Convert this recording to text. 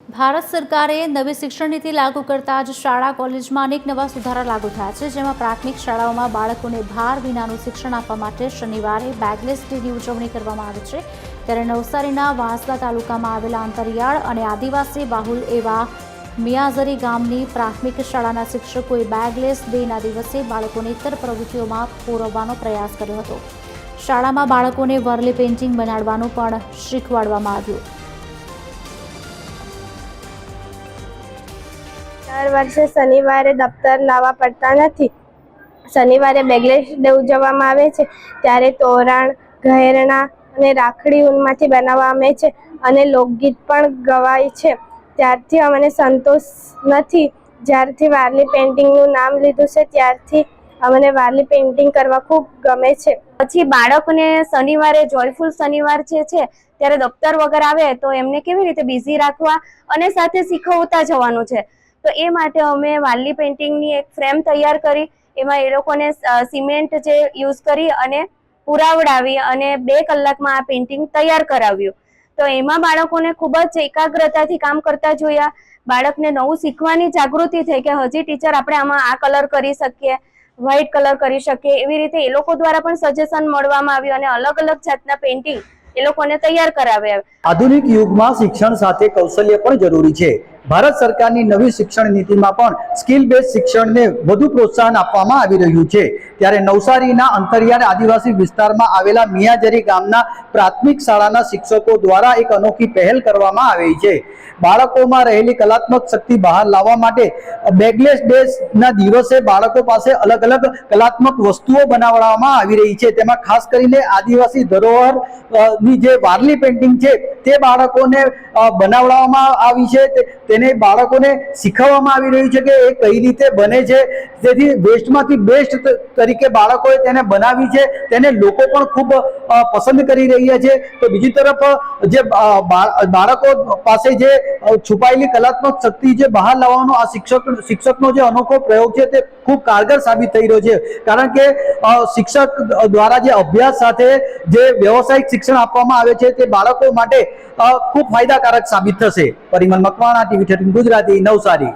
ભારત સરકારે નવી શિક્ષણ નીતિ લાગુ કરતા જ શાળા કોલેજમાં અનેક નવા સુધારા લાગુ થયા છે, જેમાં પ્રાથમિક શાળાઓમાં બાળકોને ભાર વિનાનું શિક્ષણ આપવા માટે શનિવારે બેગલેસ ડેની ઉજવણી કરવામાં આવે છે। ત્યારે નવસારીના વાંસદા તાલુકામાં આવેલા અંતરિયાળ અને આદિવાસી બાહુલ એવા મિયાઝરી ગામની પ્રાથમિક શાળાના શિક્ષકોએ બેગલેસ ડેના દિવસે બાળકોને ઇતર પ્રવૃત્તિઓમાં પોરવવાનો પ્રયાસ કર્યો હતો। શાળામાં બાળકોને વરલી પેઇન્ટિંગ બનાવવાનું પણ શીખવાડવામાં આવ્યું। દર વર્ષે શનિવારે દફતર લાવવા પડતા નથી। શનિવારે બેગલેસ ડે ઉજવવામાં આવે છે, ત્યારે તોરણ, ઘેરણા અને રાખડી ઊનમાંથી બનાવવામાં આવે છે અને લોકગીત પણ ગવાય છે। ત્યારથી અમને સંતોષ નથી। જ્યારથી વારલી પેઇન્ટિંગનું નામ લીધું છે ત્યારથી અમને વારલી પેઇન્ટિંગ કરવા ખૂબ ગમે છે। પછી બાળકોને શનિવારે જોયફુલ શનિવાર છે ત્યારે દફતર વગર આવે તો એમને કેવી રીતે બિઝી રાખવા અને સાથે શીખવતા જવાનું છે। તો એ માટે અમે વારલી પેઇન્ટિંગની એક ફ્રેમ તૈયાર કરી, એમાં એ લોકોને સિમેન્ટ જે યુઝ કરી અને પુરાવડાવી અને 2 કલાકમાં આ પેઇન્ટિંગ તૈયાર કરાવ્યું। તો એમાં બાળકોને ખૂબ જ એકાગ્રતાથી કામ કરતા જોયા। બાળકને નવું શીખવાની જાગૃતિ થઈ કે હજી ટીચર આપણે આમાં આ કલર કરી શકીએ, વ્હાઇટ કલર કરી શકીએ। એવી રીતે એ લોકો દ્વારા પણ સજેશન મળવામાં આવ્યું અને અલગ અલગ જાતના પેઇન્ટિંગ એ લોકોને તૈયાર કરાવ્યા। આધુનિક યુગમાં શિક્ષણ સાથે કૌશલ્ય પણ જરૂરી છે। ભારત સરકારની નવી શિક્ષણ નીતિમાં પણ સ્કિલ બેઝ શિક્ષણને વધુ પ્રોત્સાહન આપવામાં આવી રહ્યું છે। ત્યારે નવસારીના અંતરિયાળ આદિવાસી વિસ્તારમાં આવેલા મિયાઝરી ગામના પ્રાથમિક શાળાના શિક્ષકો દ્વારા એક અનોખી પહેલ કરવામાં આવી છે। બાળકોમાં રહેલી કલાત્મક શક્તિ બહાર લાવવા માટે બેગલેસ ડેના દિવસે બાળકો પાસે અલગ અલગ કલાત્મક વસ્તુઓ બનાવવામાં આવી રહી છે। તેમાં ખાસ કરીને આદિવાસી ધરોહર ની જે વારલી પેઇન્ટિંગ છે તે બાળકોને બનાવવામાં આવી છે। તેને બાળકોને શીખવવામાં આવી રહ્યું છે કે એ કઈ રીતે બને છે। જેથી વેસ્ટમાંથી બેસ્ટ તરીકે બાળકોએ તેને બનાવી છે, તેને લોકો પણ ખૂબ પસંદ કરી રહ્યા છે। તો બીજી તરફ જે બાળકો પાસે જે છુપાયેલી કલાત્મક શક્તિ જે બહાર લાવવાનો આ શિક્ષકનો જે અનોખો પ્રયોગ છે તે ખૂબ કારગર સાબિત થઈ રહ્યો છે। કારણ કે શિક્ષક દ્વારા જે અભ્યાસ સાથે જે વ્યવસાયિક શિક્ષણ આપવામાં આવે છે તે બાળકો માટે ખૂબ ફાયદાકારક સાબિત થશે। પરિમલ મકવાણા, TV13 ગુજરાતી, નવસારી।